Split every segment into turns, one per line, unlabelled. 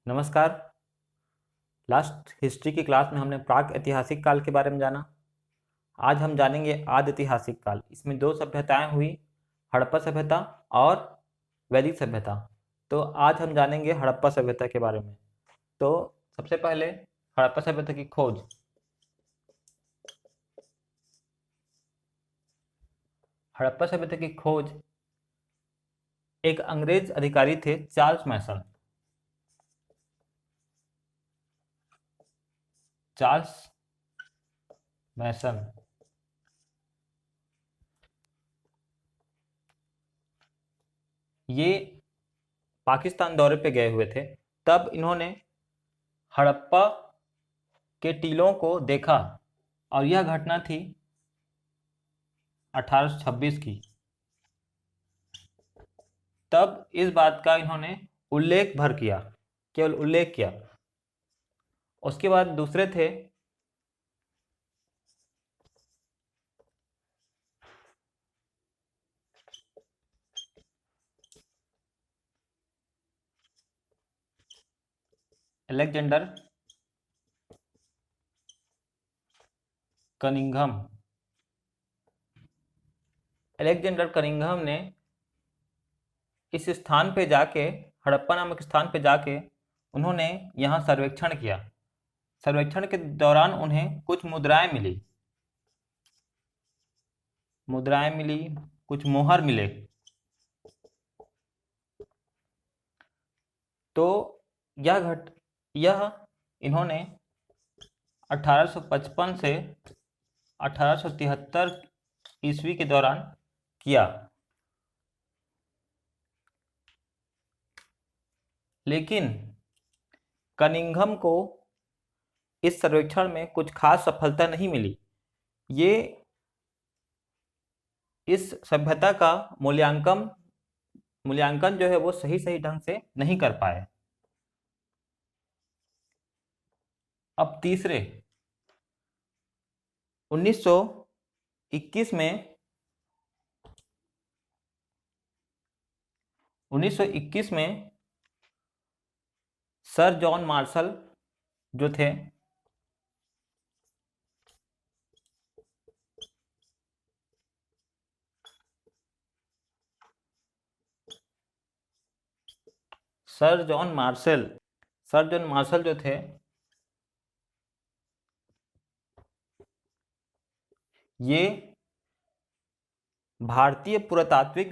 नमस्कार। Last history की class में हमने प्राक ऐतिहासिक काल के बारे में जाना। आज हम जानेंगे आदि ऐतिहासिक काल। इसमें दो सभ्यताएं हुई, हड़प्पा सभ्यता और वैदिक सभ्यता। तो आज हम जानेंगे हड़प्पा सभ्यता के बारे में। तो सबसे पहले हड़प्पा सभ्यता की खोज। हड़प्पा सभ्यता की खोज एक अंग्रेज अधिकारी थे, चार्ल्स मैसन। चार्ल्स मैसन ये पाकिस्तान दौरे पे गए हुए थे। तब इन्होंने हड़प्पा के टीलों को देखा और यह घटना थी 1826 की। तब इस बात का इन्होंने उल्लेख भर किया, केवल उल्लेख किया। उसके बाद दूसरे थे अलेक्जेंडर कनिंघम। अलेक्जेंडर कनिंघम ने इस स्थान पे जाके, हड़प्पा नामक स्थान पे जाके उन्होंने यहाँ सर्वेक्षण किया। सर्वेक्षण के दौरान उन्हें कुछ मुद्राएं मिली, कुछ मोहर मिले। तो यह इन्होंने 1855 से 1873 ईस्वी के दौरान किया। लेकिन कनिंघम को इस सर्वेक्षण में कुछ खास सफलता नहीं मिली। ये इस सभ्यता का मूल्यांकन जो है वो सही सही ढंग से नहीं कर पाए। अब तीसरे 1921 में 1921 में सर जॉन मार्शल जो थे, सर जॉन मार्शल जो थे, ये भारतीय पुरातात्विक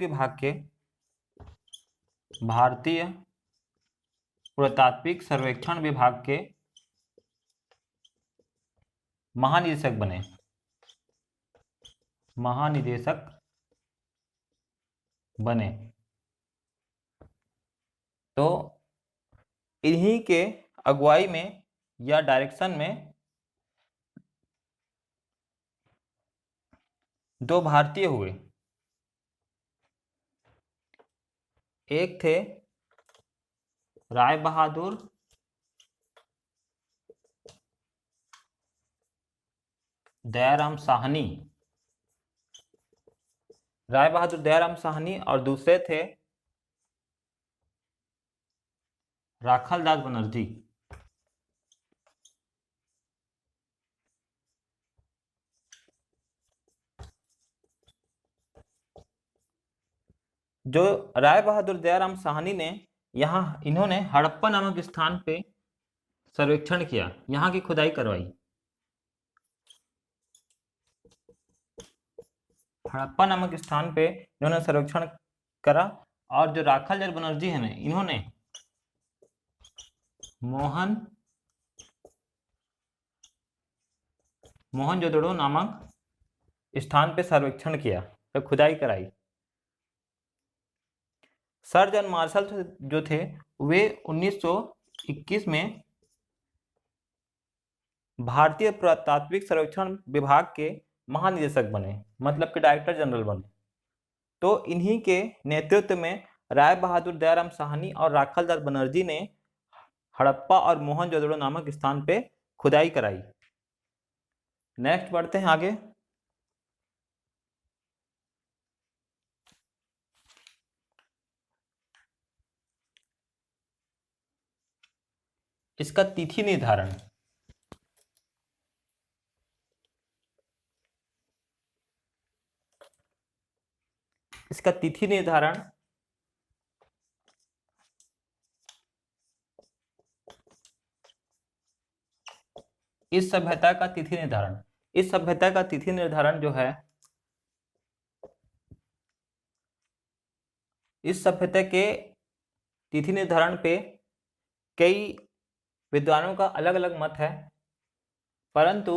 सर्वेक्षण विभाग के महानिदेशक बने। तो इन्हीं के अगुवाई में या डायरेक्शन में दो भारतीय हुए। एक थे राय बहादुर दयाराम साहनी और दूसरे थे राखालदास बनर्जी। जो राय बहादुर दयाराम साहनी ने इन्होंने हड़प्पा नामक स्थान पे सर्वेक्षण किया, यहाँ की खुदाई करवाई। हड़प्पा नामक स्थान पे इन्होंने सर्वेक्षण करा। और जो राखालदास बनर्जी है ना, इन्होंने मोहनजोदड़ो नामक स्थान पे सर्वेक्षण किया, तो खुदाई कराई। सर जॉन मार्शल जो थे वे 1921 में भारतीय पुरातात्विक सर्वेक्षण विभाग के महानिदेशक बने, मतलब कि डायरेक्टर जनरल बने। तो इन्हीं के नेतृत्व में राय बहादुर दयाराम साहनी और राखालदास बनर्जी ने हड़प्पा और मोहनजोदड़ो नामक स्थान पे खुदाई कराई। नेक्स्ट बढ़ते हैं आगे। इसका तिथि निर्धारण। इसका तिथि निर्धारण इस सभ्यता का तिथि निर्धारण, इस सभ्यता का तिथि निर्धारण जो है, इस सभ्यता के तिथि निर्धारण पे कई विद्वानों का अलग अलग मत है, परंतु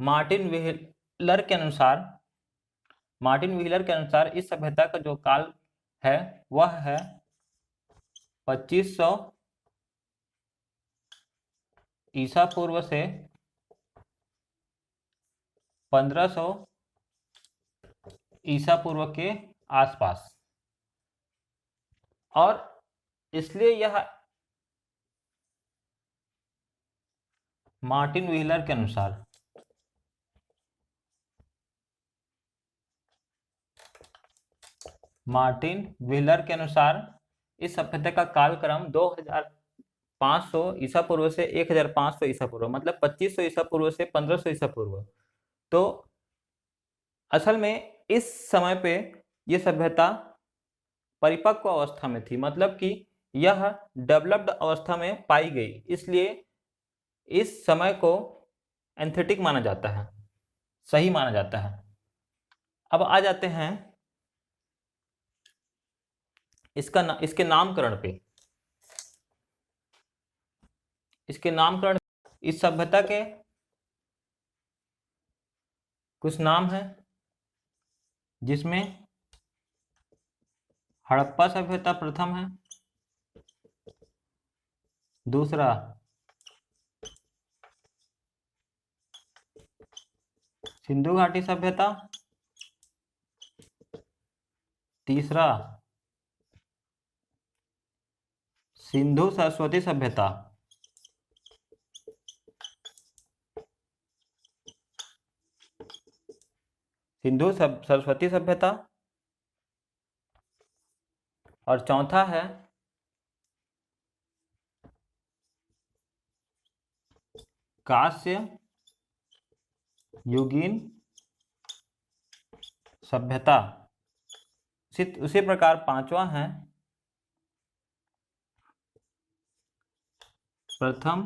मार्टिन व्हीलर के अनुसार इस सभ्यता का जो काल है वह है 2500 ईसा पूर्व से 1500 ईसा पूर्व के आसपास। और इसलिए यह मार्टिन व्हीलर के अनुसार इस सभ्यता का कालक्रम 2500 ईसा पूर्व से 1500 ईसा पूर्व, मतलब 2500 ईसा पूर्व से 1500 ईसा पूर्व। तो असल में इस समय पे ये सभ्यता परिपक्व अवस्था में थी, मतलब कि यह डेवलप्ड अवस्था में पाई गई, इसलिए इस समय को एंथेटिक माना जाता है, सही माना जाता है। अब आ जाते हैं इसके नामकरण पे। इसके नामकरण, इस सभ्यता के कुछ नाम हैं, जिसमें हड़प्पा सभ्यता प्रथम है, दूसरा सिंधु घाटी सभ्यता, तीसरा सिंधु सरस्वती सभ्यता, सरस्वती सभ्यता, और चौथा है कांस्य युगीन सभ्यता। उसी प्रकार पांचवा है प्रथम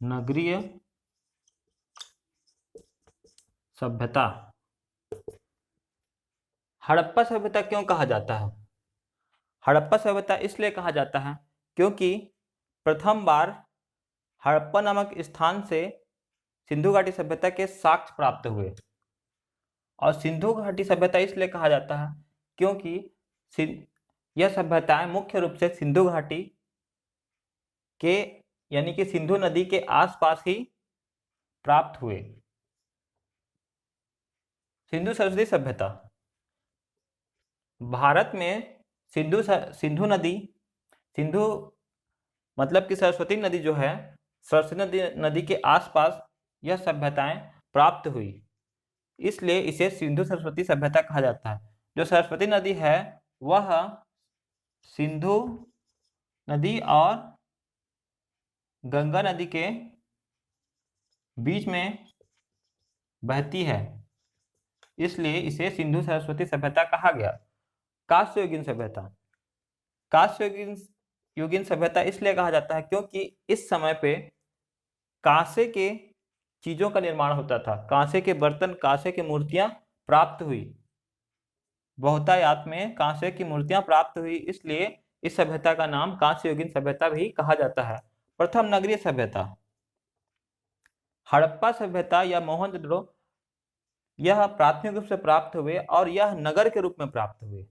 नगरीय सभ्यता। हड़प्पा सभ्यता क्यों कहा जाता है? हड़प्पा सभ्यता इसलिए कहा जाता है क्योंकि प्रथम बार हड़प्पा नामक स्थान से सिंधु घाटी सभ्यता के साक्ष्य प्राप्त हुए। और सिंधु घाटी सभ्यता इसलिए कहा जाता है क्योंकि यह सभ्यताएं मुख्य रूप से सिंधु घाटी के, यानी कि सिंधु नदी के आसपास ही प्राप्त हुए। सिंधु सरस्वती सभ्यता, भारत में सिंधु मतलब कि सरस्वती नदी जो है, सरस्वती नदी के आसपास यह सभ्यताएं प्राप्त हुई, इसलिए इसे सिंधु सरस्वती सभ्यता कहा जाता है। जो सरस्वती नदी है वह सिंधु नदी और गंगा नदी के बीच में बहती है, इसलिए इसे सिंधु सरस्वती सभ्यता कहा गया। कांस्य युगीन सभ्यता इसलिए कहा जाता है क्योंकि इस समय पे कांसे के चीजों का निर्माण होता था, कांसे के बर्तन, कांसे की मूर्तियां प्राप्त हुई, बहुतायत में कांसे की मूर्तियां प्राप्त हुई, इसलिए इस सभ्यता का नाम कांस्य युगीन सभ्यता भी कहा जाता है। प्रथम नगरीय सभ्यता, हड़प्पा सभ्यता या मोहनजोदड़ो, यह प्राथमिक रूप से प्राप्त हुए और यह नगर के रूप में प्राप्त हुए।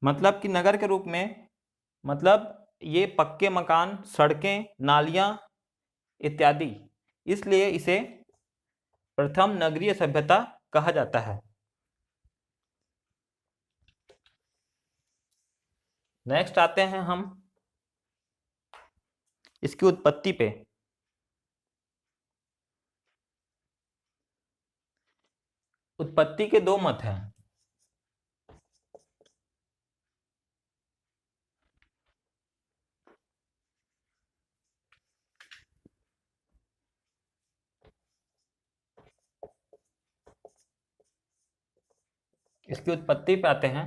मतलब कि नगर के रूप में, मतलब ये पक्के मकान, सड़कें, नालियां इत्यादि, इसलिए इसे प्रथम नगरीय सभ्यता कहा जाता है। नेक्स्ट आते हैं हम इसकी उत्पत्ति पे। उत्पत्ति के दो मत हैं। इसकी उत्पत्ति पे आते हैं।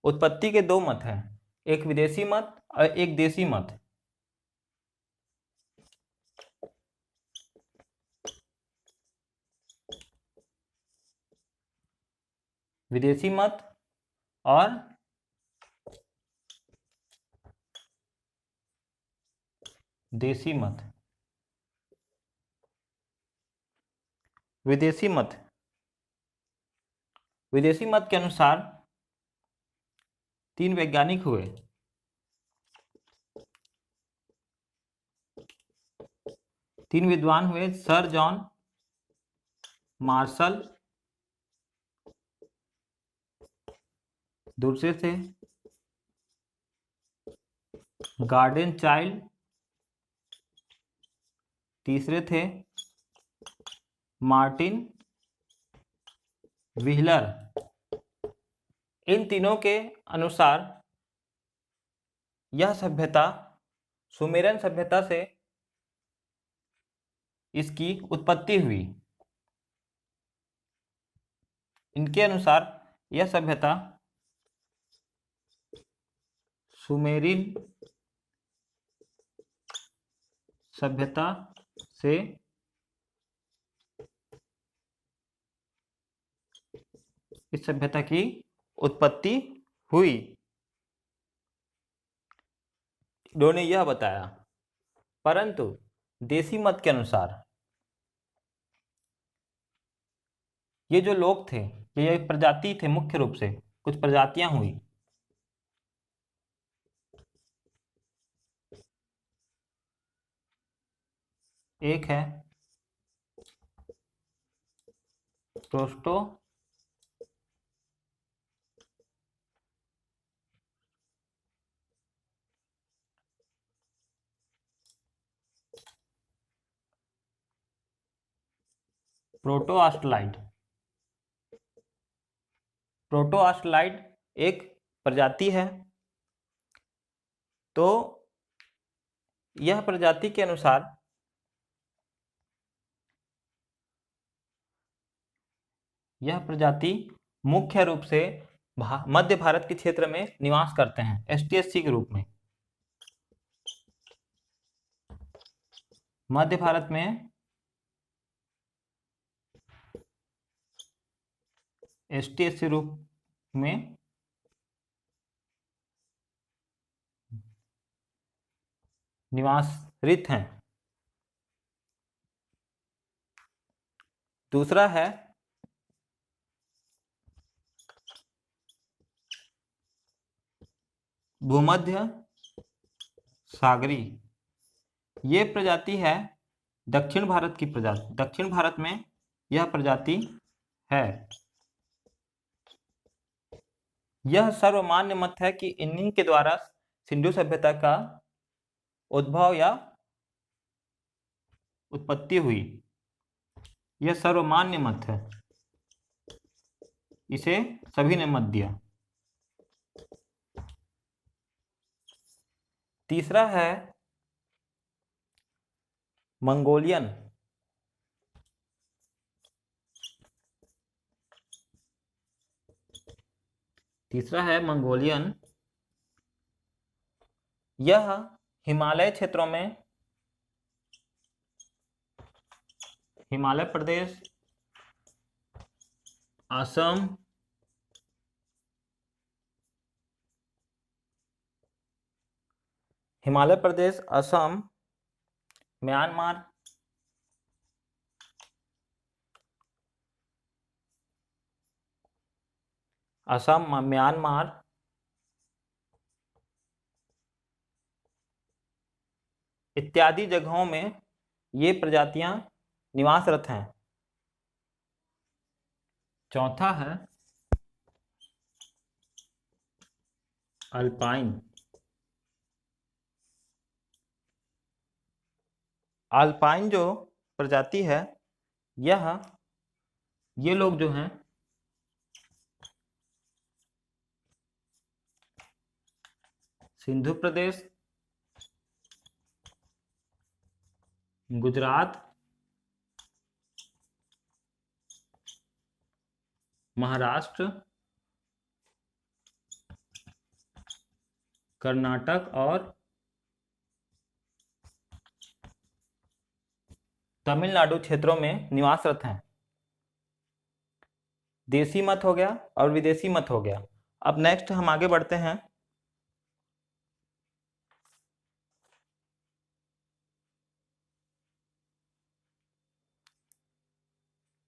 उत्पत्ति के दो मत हैं, एक विदेशी मत और एक देशी मत। विदेशी मत और देशी मत। विदेशी मत के अनुसार 3 वैज्ञानिक हुए। तीन विद्वान हुए, सर जॉन मार्शल, दूसरे थे गार्डन चाइल्ड, तीसरे थे मार्टिन व्हीलर। इन तीनों के अनुसार यह सभ्यता सुमेरन सभ्यता से इसकी उत्पत्ति हुई। इनके अनुसार यह सभ्यता सुमेरिन सभ्यता से इस सभ्यता की उत्पत्ति हुई। इन्होंने यह बताया। परंतु देशी मत के अनुसार ये जो लोग थे, ये एक प्रजाति थे, मुख्य रूप से कुछ प्रजातियां हुई। एक है प्रोस्टो प्रोटोआस्ट्रलाइड। प्रोटोआस्ट्रलाइड एक प्रजाति है। तो यह प्रजाति के अनुसार यह प्रजाति मुख्य रूप से मध्य भारत के क्षेत्र में निवास करते हैं, एसटीएससी के रूप में। मध्य भारत में एसटीएससी रूप में निवासित हैं। दूसरा है भूमध्य सागरी। ये प्रजाति है दक्षिण भारत की प्रजाति। दक्षिण भारत में यह प्रजाति है। यह सर्वमान्य मत है कि इन्हीं के द्वारा सिंधु सभ्यता का उद्भव या उत्पत्ति हुई। यह सर्वमान्य मत है, इसे सभी ने मत दिया। तीसरा है मंगोलियन। तीसरा है मंगोलियन। यह हिमालय क्षेत्रों में, हिमालय प्रदेश, असम, हिमालय प्रदेश, असम, म्यांमार, म्यांमार इत्यादि जगहों में ये प्रजातियां निवासरत हैं। चौथा है अल्पाइन। अल्पाइन जो प्रजाति है, ये लोग जो हैं सिंधु प्रदेश, गुजरात, महाराष्ट्र कर्नाटक और तमिलनाडु क्षेत्रों में निवासरत हैं। देसी मत हो गया और विदेशी मत हो गया। अब नेक्स्ट हम आगे बढ़ते हैं।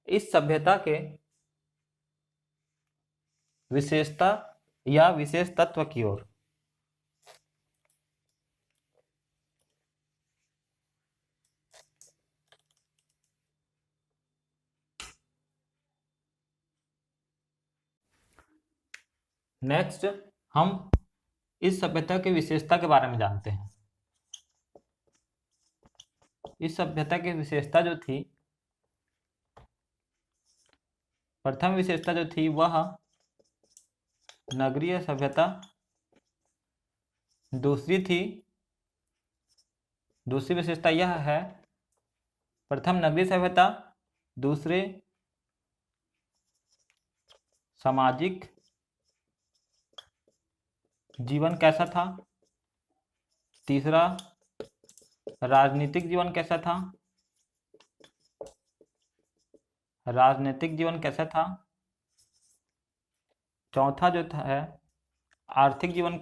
इस सभ्यता के विशेषता या विशेष तत्व की ओर। नेक्स्ट हम इस सभ्यता की विशेषता के बारे में जानते हैं। इस सभ्यता की विशेषता जो थी, प्रथम विशेषता जो थी वह नगरीय सभ्यता। दूसरी विशेषता यह है, प्रथम नगरीय सभ्यता, दूसरे सामाजिक जीवन कैसा था, तीसरा राजनीतिक जीवन कैसा था, चौथा जो था है आर्थिक जीवन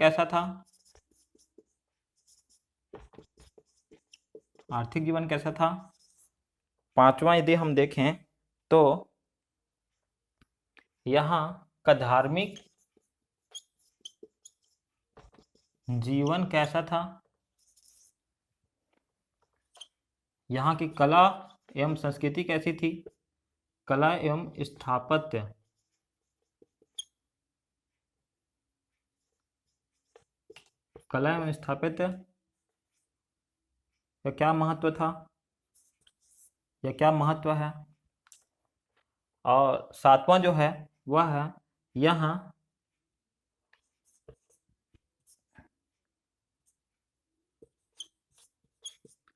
कैसा था, पांचवा यदि हम देखें तो यहाँ का धार्मिक जीवन कैसा था, यहाँ की कला एवं संस्कृति कैसी थी, कला एवं स्थापत्य का क्या महत्व था या क्या महत्व है। और सातवां जो है वह है यहाँ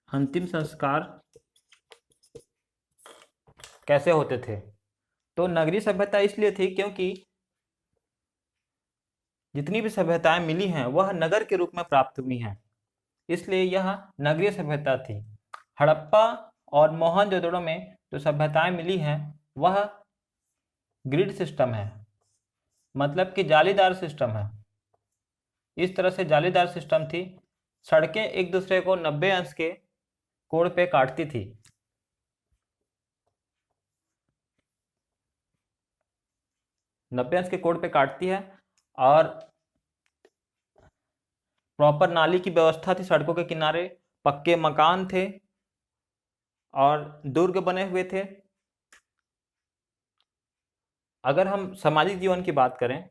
अंतिम संस्कार कैसे होते थे। तो नगरीय सभ्यता इसलिए थी क्योंकि जितनी भी सभ्यताएं मिली हैं वह नगर के रूप में प्राप्त हुई हैं, इसलिए यह नगरीय सभ्यता थी। हड़प्पा और मोहनजोदड़ो में जो सभ्यताएं मिली हैं वह ग्रिड सिस्टम है, मतलब कि जालीदार सिस्टम है। इस तरह से जालीदार सिस्टम थी। सड़कें एक दूसरे को 90 अंश के कोण पे काटती थी। काटती है और प्रॉपर नाली की व्यवस्था थी। सड़कों के किनारे पक्के मकान थे और दुर्ग बने हुए थे। अगर हम सामाजिक जीवन की बात करें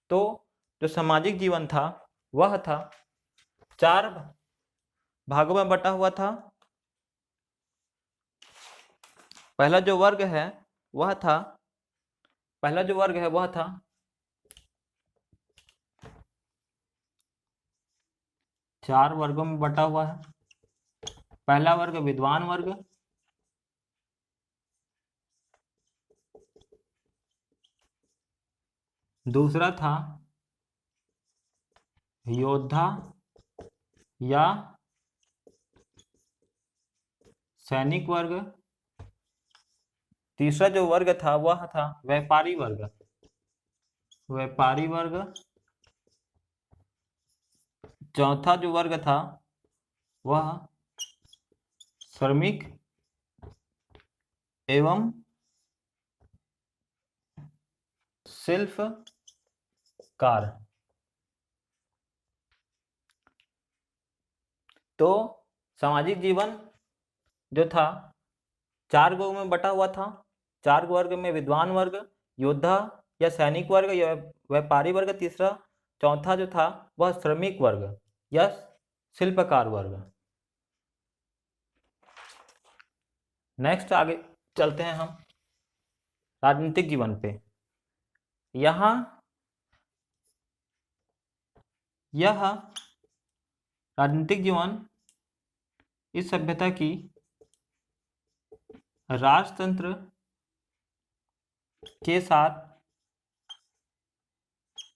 तो जो सामाजिक जीवन था वह था 4 भागों में बटा हुआ था। पहला जो वर्ग है वह था 4 वर्गों में बटा हुआ है। पहला वर्ग विद्वान वर्ग, दूसरा था योद्धा या सैनिक वर्ग, तीसरा जो वर्ग था वह था व्यापारी वर्ग, चौथा जो वर्ग था वह श्रमिक एवं शिल्पकार। तो सामाजिक जीवन जो था 4 वर्गों में बटा हुआ था। 4 वर्ग में विद्वान वर्ग, योद्धा या सैनिक वर्ग या व्यापारी वर्ग, तीसरा चौथा जो था वह श्रमिक वर्ग या शिल्पकार वर्ग। नेक्स्ट आगे चलते हैं हम राजनीतिक जीवन पे। यहाँ यह राजनीतिक जीवन इस सभ्यता की राजतंत्र के साथ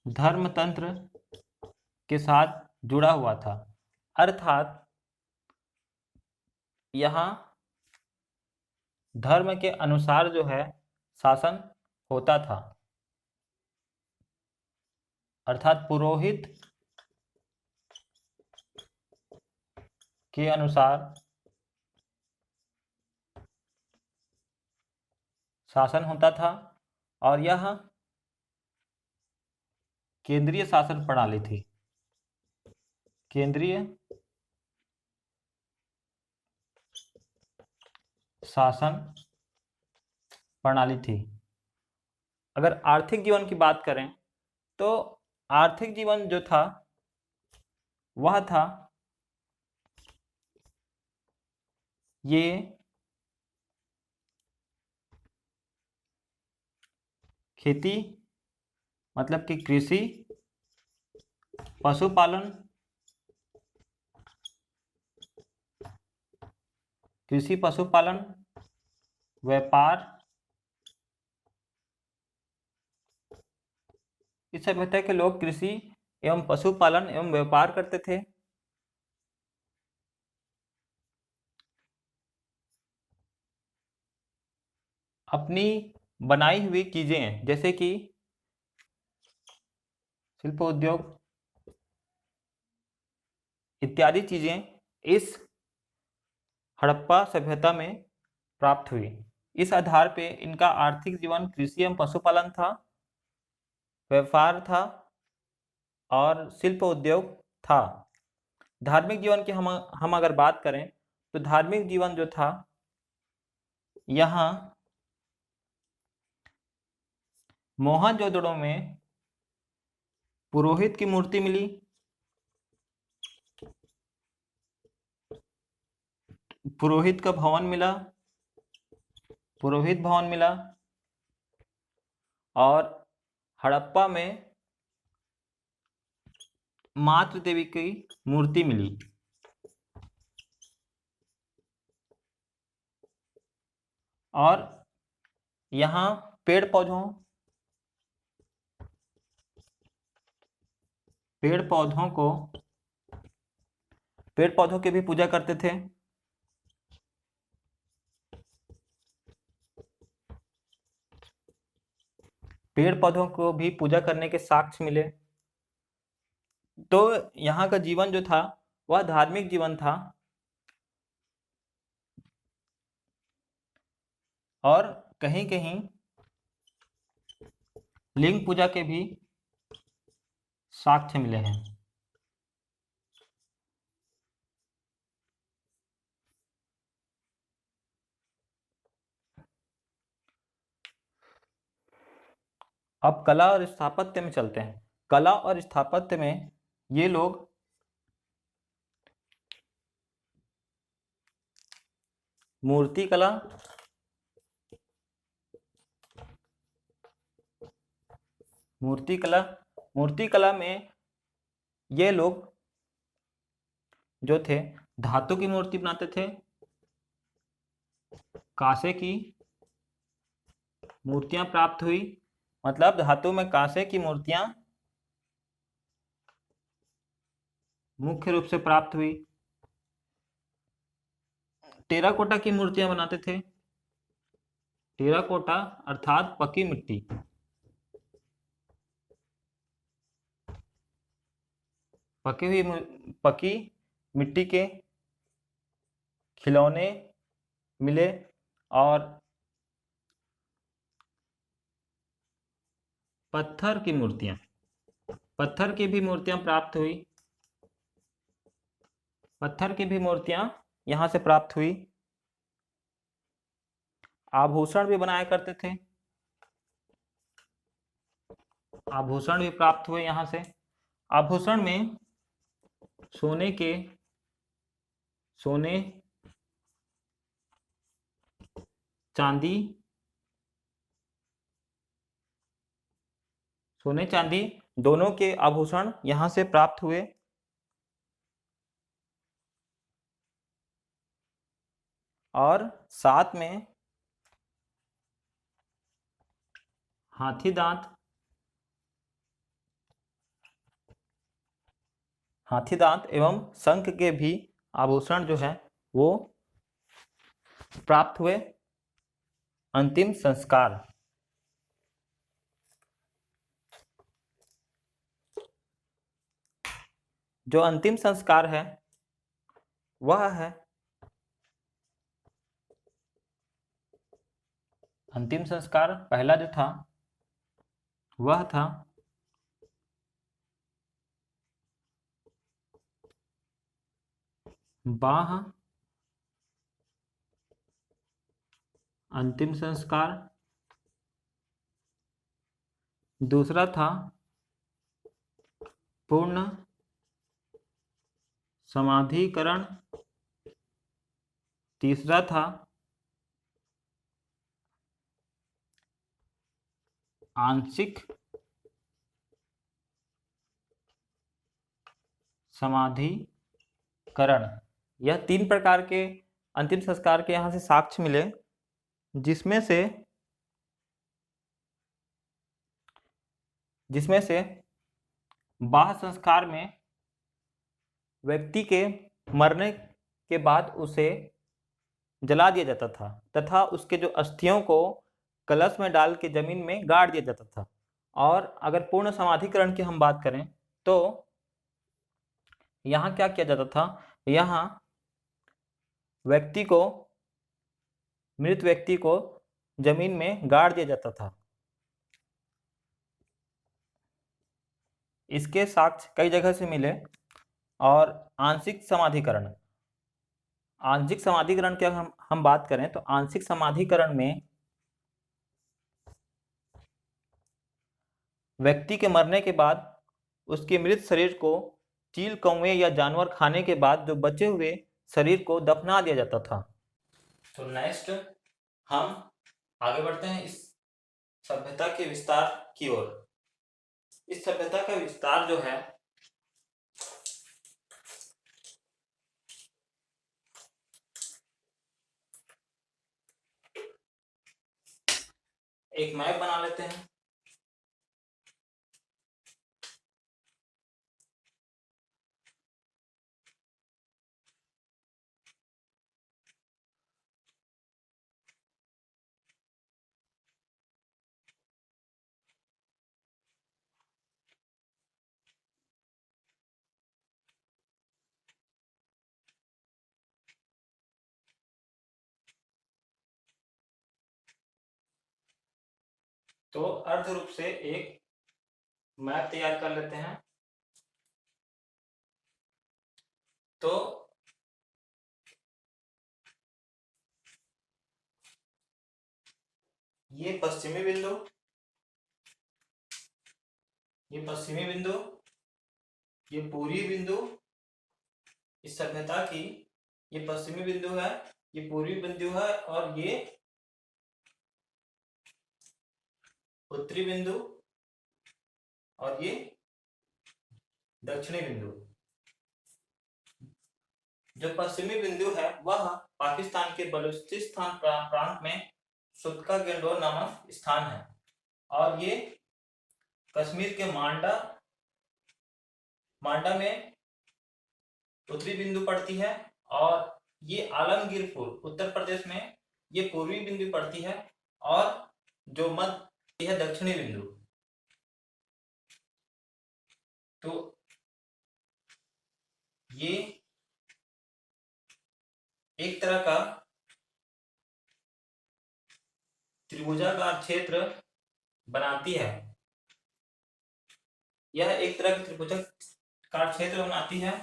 धर्मतंत्र के साथ जुड़ा हुआ था, अर्थात यहाँ धर्म के अनुसार जो है शासन होता था, अर्थात पुरोहित के अनुसार शासन होता था और यह केंद्रीय शासन प्रणाली थी। केंद्रीय शासन प्रणाली थी। अगर आर्थिक जीवन की बात करें तो आर्थिक जीवन जो था वह था ये खेती मतलब कि कृषि, पशुपालन, कृषि पशुपालन, व्यापार, इस सभ्यता के लोग कृषि एवं पशुपालन एवं व्यापार करते थे। अपनी बनाई हुई चीजें जैसे कि शिल्प उद्योग इत्यादि चीजें इस हड़प्पा सभ्यता में प्राप्त हुई। इस आधार पे इनका आर्थिक जीवन कृषि एवं पशुपालन था, व्यापार था और शिल्प उद्योग था। धार्मिक जीवन की हम अगर बात करें तो धार्मिक जीवन जो था यहाँ मोहनजोदड़ो में पुरोहित की मूर्ति मिली, पुरोहित का भवन मिला, पुरोहित भवन मिला और हड़प्पा में मातृ देवी की मूर्ति मिली। और यहाँ पेड़ पौधों की भी पूजा करते थे। पेड़ पौधों को भी पूजा करने के साक्ष्य मिले। तो यहाँ का जीवन जो था वह धार्मिक जीवन था और कहीं कहीं लिंग पूजा के भी साक्ष्य मिले हैं। अब कला और स्थापत्य में चलते हैं। कला और स्थापत्य में ये लोग मूर्तिकला, मूर्तिकला में ये लोग जो थे धातु की मूर्ति बनाते थे, कांसे की मूर्तियां प्राप्त हुई, मतलब धातु में कांसे की मूर्तियां मुख्य रूप से प्राप्त हुई। टेराकोटा की मूर्तियां बनाते थे। टेराकोटा अर्थात पकी मिट्टी, पकी मिट्टी के खिलौने मिले और पत्थर की भी मूर्तियां प्राप्त हुई। पत्थर की भी मूर्तियां यहां से प्राप्त हुई। आभूषण भी बनाया करते थे, आभूषण भी प्राप्त हुए यहां से। आभूषण में सोने, चांदी, सोने चांदी दोनों के आभूषण यहां से प्राप्त हुए। और साथ में हाथी दांत, हाथी दांत एवं शंख के भी आभूषण जो है वो प्राप्त हुए। अंतिम संस्कार, जो अंतिम संस्कार है वह है, अंतिम संस्कार पहला जो था वह था बाह अंतिम संस्कार। दूसरा था पूर्ण समाधिकरण। तीसरा था आंशिक समाधिकरण। यह 3 प्रकार के अंतिम संस्कार के यहाँ से साक्ष्य मिले, जिसमें से बाह संस्कार में व्यक्ति के मरने के बाद उसे जला दिया जाता था तथा उसके जो अस्थियों को कलश में डाल के जमीन में गाड़ दिया जाता था। और अगर पूर्ण समाधिकरण की हम बात करें तो यहाँ क्या किया जाता था, यहाँ मृत व्यक्ति को जमीन में गाड़ दिया जाता था। इसके साक्ष्य कई जगह से मिले। और आंशिक समाधिकरण की हम बात करें तो आंशिक समाधिकरण में व्यक्ति के मरने के बाद उसके मृत शरीर को चील, कौवे या जानवर खाने के बाद जो बचे हुए शरीर को दफना दिया जाता था। तो नेक्स्ट हम आगे बढ़ते हैं इस सभ्यता के विस्तार की ओर। इस सभ्यता का विस्तार जो है एक मैप बना लेते हैं। तो अर्ध रूप से एक मैप तैयार कर लेते हैं। तो ये पश्चिमी बिंदु, ये पश्चिमी बिंदु, ये पूर्वी बिंदु इस सभ्यता की, ये पश्चिमी बिंदु है, ये पूर्वी बिंदु है और ये उत्तरी बिंदु और ये दक्षिणी बिंदु। जो पश्चिमी बिंदु है वह पाकिस्तान के बलूचिस्तान प्रांत में सुतका गेंडोर नामक स्थान है। और ये कश्मीर के मांडा में उत्तरी बिंदु पड़ती है। और ये आलमगीरपुर उत्तर प्रदेश में ये पूर्वी बिंदु पड़ती है। और जो मध्य है दक्षिणी बिंदु। तो ये एक तरह का त्रिभुजाकार क्षेत्र बनाती है। यह एक तरह की त्रिभुजाकार क्षेत्र बनाती है।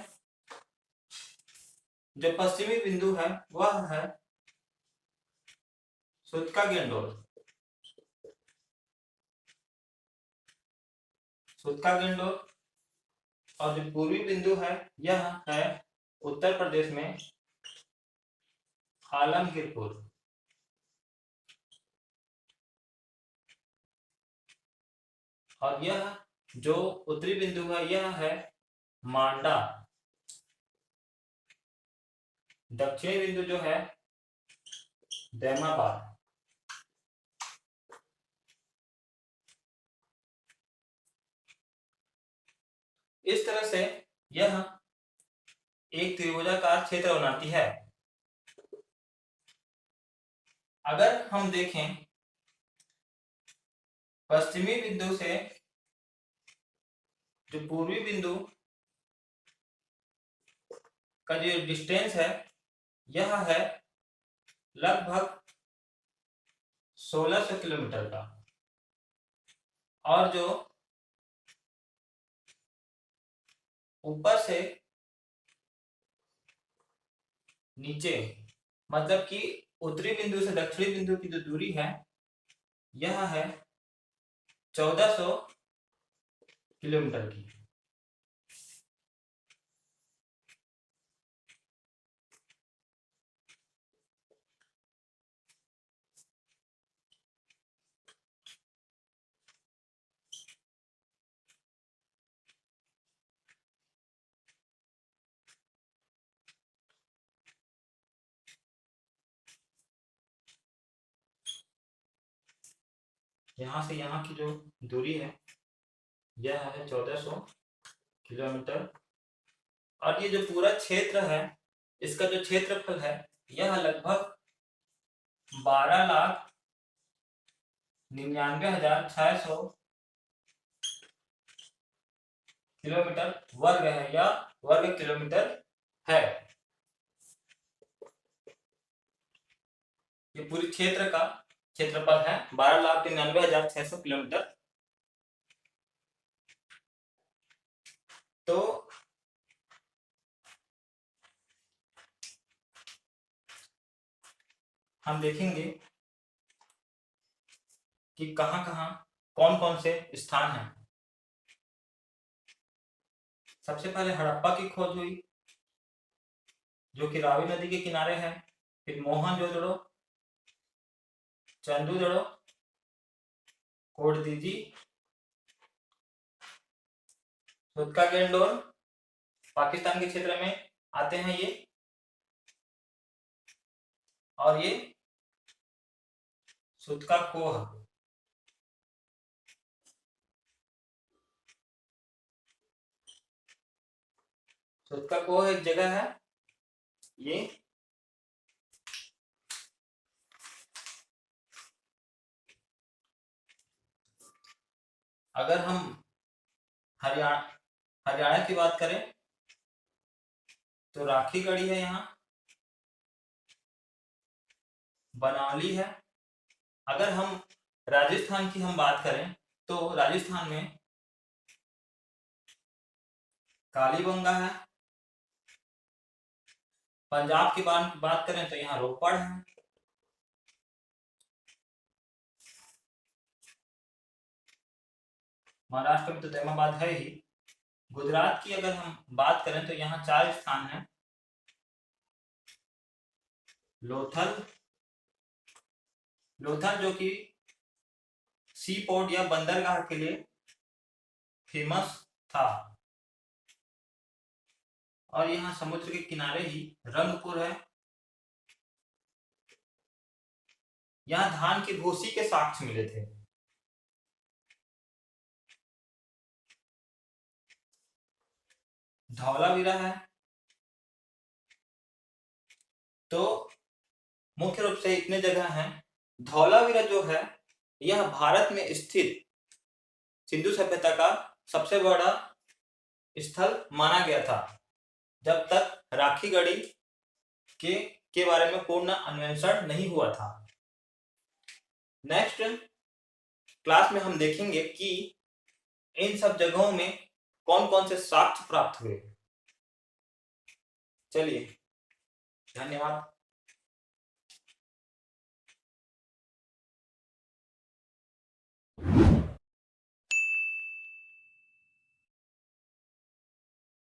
जो पश्चिमी बिंदु है वह है सुतका गेंडोर। और जो पूर्वी बिंदु है यह है उत्तर प्रदेश में आलमगीरपुर। और यह जो उत्तरी बिंदु है यह है मांडा। दक्षिणी बिंदु जो है दैमाबाद। इस तरह से यह एक त्रिभुजाकार क्षेत्र बनाती है। अगर हम देखें पश्चिमी बिंदु से जो पूर्वी बिंदु का जो डिस्टेंस है यह है लगभग 1600 किलोमीटर का, और जो ऊपर से नीचे मतलब कि उत्तरी बिंदु से दक्षिणी बिंदु की जो दूरी है यह है 1400 किलोमीटर की। यहाँ से यहाँ की जो दूरी है यह है 1400 किलोमीटर, और ये जो पूरा क्षेत्र है इसका जो क्षेत्रफल है यह लगभग 12,99,600 किलोमीटर वर्ग है या वर्ग किलोमीटर है। ये पूरी क्षेत्र का क्षेत्रफल है 12,99,600 किलोमीटर। तो हम देखेंगे कि कहां कहां कौन कौन से स्थान हैं। सबसे पहले हड़प्पा की खोज हुई जो कि रावी नदी के किनारे है। फिर मोहनजोदड़ो, चंदूदड़ो, कोटदीजी, सुतका गेंडोर पाकिस्तान के क्षेत्र में आते हैं ये, और ये सुतका कोह। सुतका कोह एक जगह है, ये अगर हम हरियाणा की बात करें तो राखी गढ़ी है, यहाँ बनावली है। अगर हम राजस्थान की हम बात करें तो राजस्थान में कालीबंगा है। पंजाब की बात करें तो यहाँ रोपड़ है। महाराष्ट्र में तो तैमाबाद है ही। गुजरात की अगर हम बात करें तो यहाँ 4 स्थान हैं। लोथल जो कि सी पोर्ट या बंदरगाह के लिए फेमस था, और यहाँ समुद्र के किनारे ही रंगपुर है। यहाँ धान की भूसी के साक्ष्य मिले थे। धौलावीरा है। तो मुख्य रूप से इतने जगह हैं। धौलावीरा जो है यह भारत में स्थित सिंधु सभ्यता का सबसे बड़ा स्थल माना गया था जब तक राखी गढ़ी के बारे में पूर्ण अन्वेषण नहीं हुआ था। नेक्स्ट क्लास में हम देखेंगे कि इन सब जगहों में कौन कौन से साक्ष्य प्राप्त हुए। चलिए, धन्यवाद।